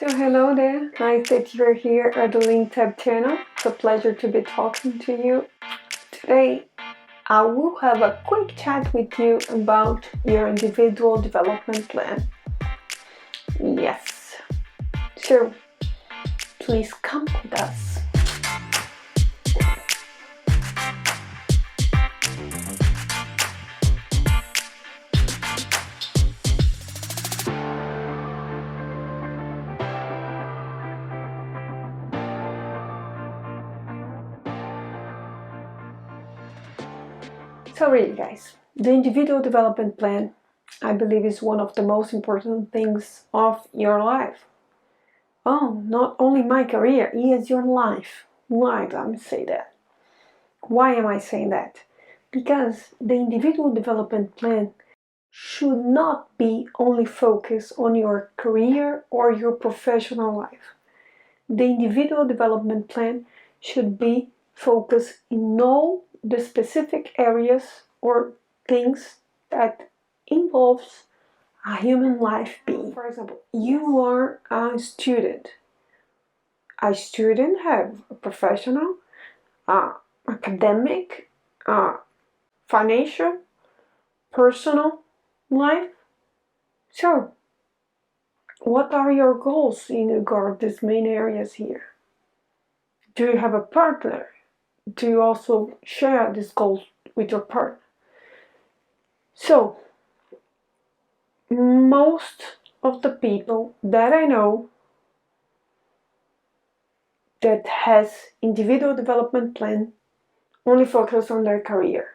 So hello there, nice that you're here at the Linktab channel. It's a pleasure to be talking to you. Today I will have a quick chat with you about your individual development plan. Yes, so please come with us. So really guys, the individual development plan, I believe, is one of the most important things of your life. Oh, not only my career, it is your life. Why do I say that? Why am I saying that? Because the individual development plan should not be only focused on your career or your professional life. The individual development plan should be focused in all the specific areas or things that involves a human life being. For example, you are a student. A student have a professional, academic, financial, personal life. So, what are your goals in regard to these main areas here? Do you have a partner? Do you also share these goals with your partner? So, most of the people that I know that has individual development plan only focus on their career.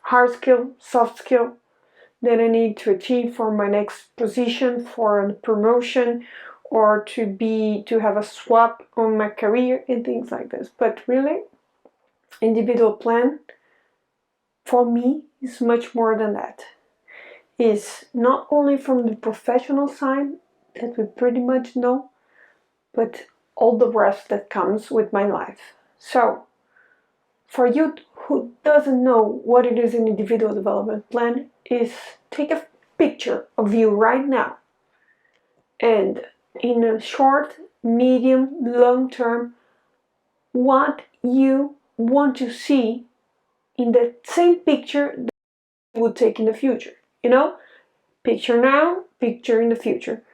Hard skill, soft skill, that I need to achieve for my next position, for a promotion, or to have a swap on my career and things like this. But really, individual plan for me is much more than that. It's not only from the professional side that we pretty much know, but all the rest that comes with my life. So, for you who doesn't know what it is an individual development plan, is take a picture of you right now, and in a short, medium, long term, what you want to see in the same picture that you would take in the future. You know, picture now, picture in the future.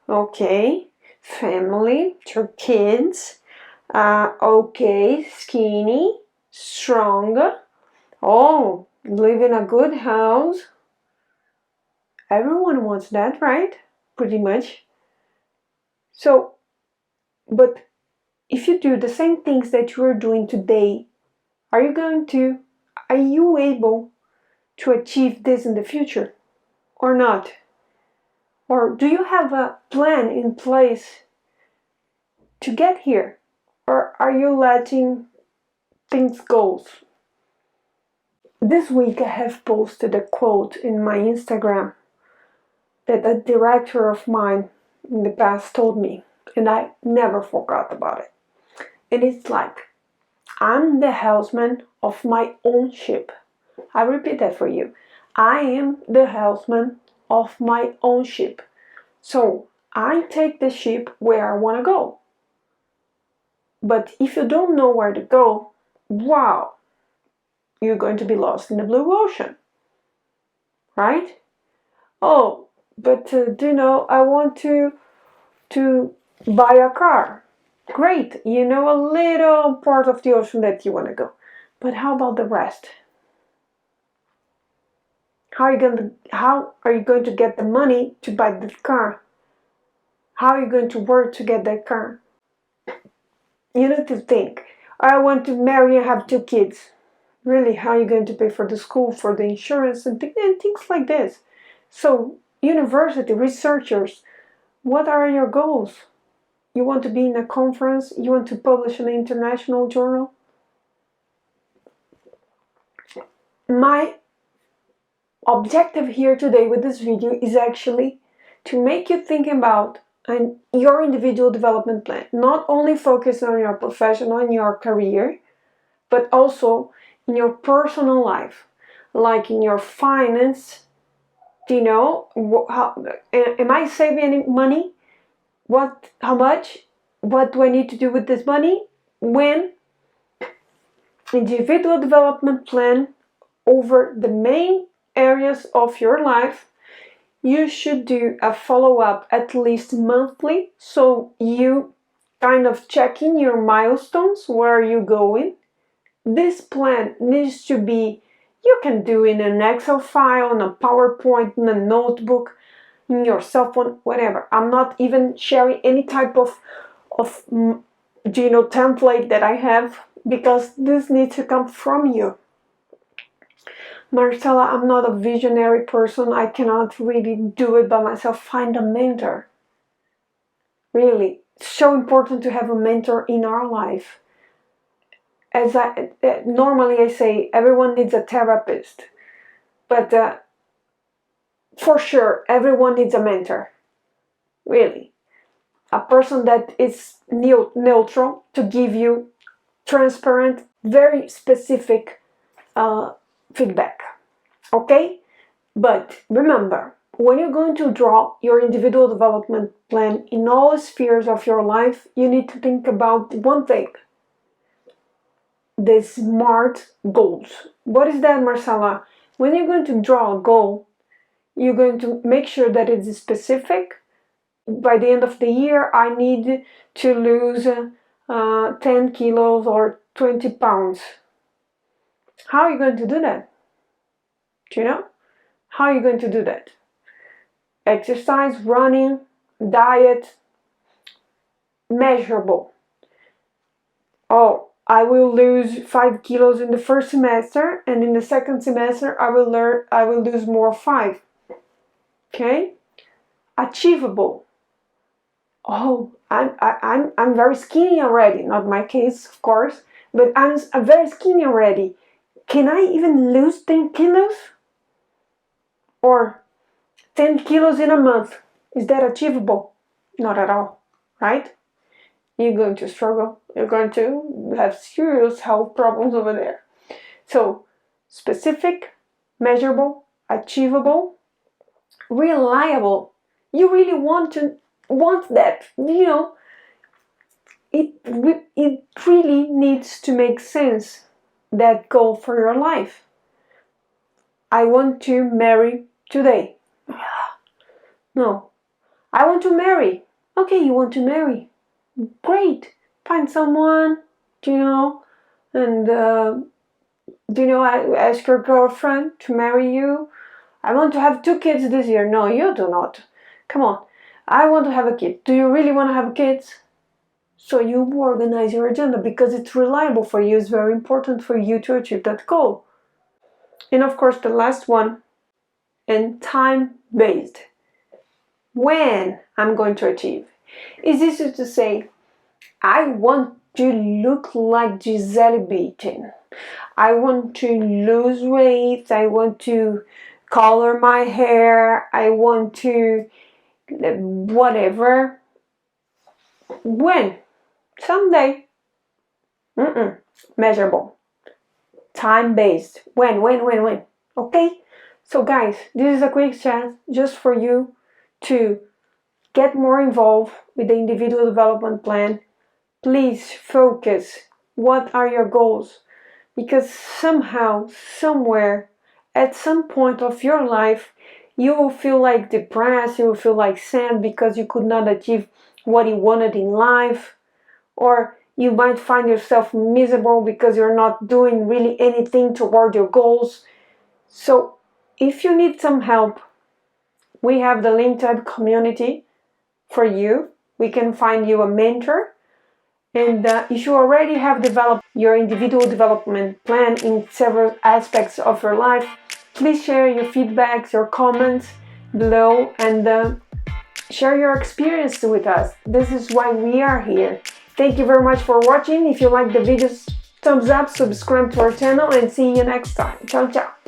Okay, family, your kids. Okay, skinny, strong. Oh, live in a good house. Everyone wants that, right? Pretty much. So, but if you do the same things that you are doing today, are you able to achieve this in the future or not? Or do you have a plan in place to get here? Or are you letting things go? This week I have posted a quote in my Instagram that a director of mine in the past told me, and I never forgot about it. And it's like, I'm the helmsman of my own ship. I repeat that for you. I am the helmsman of my own ship. So I take the ship where I want to go. But if you don't know where to go, wow, you're going to be lost in the blue ocean. Right? Oh, but do you know, I want to buy a car. Great, you know a little part of the ocean that you want to go. But how about the rest? How are you going to get the money to buy the car? How are you going to work to get that car? You need to think. I want to marry and have 2 kids. Really, how are you going to pay for the school, for the insurance, and things like this? So, university researchers, what are your goals? You want to be in a conference? You want to publish in an international journal? My objective here today with this video is actually to make you think about your individual development plan. Not only focus on your professional and your career, but also in your personal life, like in your finance. Do you know, am I saving any money? how much, what do I need to do with this money? When individual development plan over the main areas of your life, you should do a follow-up at least monthly, so you kind of check in your milestones, where are you going. This plan needs to be, you can do in an Excel file, in a PowerPoint, in a notebook, in your cell phone, whatever. I'm not even sharing any type of template that I have, because this needs to come from you. Marcella, I'm not a visionary person. I cannot really do it by myself. Find a mentor. Really, it's so important to have a mentor in our life. As normally I say, everyone needs a therapist, but for sure, everyone needs a mentor. Really, a person that is neutral to give you transparent, very specific feedback. Okay? But remember, when you're going to draw your individual development plan in all spheres of your life, you need to think about one thing: the SMART goals. What is that, Marcella? When you're going to draw a goal, you're going to make sure that it is specific. By the end of the year, I need to lose 10 kilos or 20 pounds. How are you going to do that? Do you know? How are you going to do that? Exercise, running, diet, measurable. Oh, I will lose 5 kilos in the first semester, and in the second semester I will lose more 5. Okay? Achievable. Oh, I'm very skinny already. Not my case, of course, but I'm very skinny already. Can I even lose 10 kilos? Or 10 kilos in a month? Is that achievable? Not at all, right? You're going to struggle. You're going to have serious health problems over there. So, specific, measurable, achievable, reliable. You really want that, you know. It really needs to make sense, that goal for your life. I want to marry today. No. I want to marry. Okay, you want to marry. Great. Find someone, and ask your girlfriend to marry you. I want to have 2 kids this year. No, you do not. Come on. I want to have a kid. Do you really want to have kids? So you organize your agenda, because it's reliable for you. It's very important for you to achieve that goal. And of course, the last one, and time-based. When I'm going to achieve. It's easy to say, I want to look like Gisele Bündchen. I want to lose weight. I want to color my hair. I want to whatever. When? Someday. Measurable. Time-based. When? Okay? So guys, this is a quick chat just for you to get more involved with the individual development plan. Please focus. What are your goals? Because somehow, somewhere, at some point of your life, you will feel like depressed, you will feel like sad because you could not achieve what you wanted in life, or you might find yourself miserable because you're not doing really anything toward your goals. So if you need some help, we have the Linktab community for you. We can find you a mentor. And if you already have developed your individual development plan in several aspects of your life, please share your feedbacks, your comments below, and share your experience with us. This is why we are here. Thank you very much for watching. If you like the videos, thumbs up, subscribe to our channel, and see you next time. Ciao, ciao.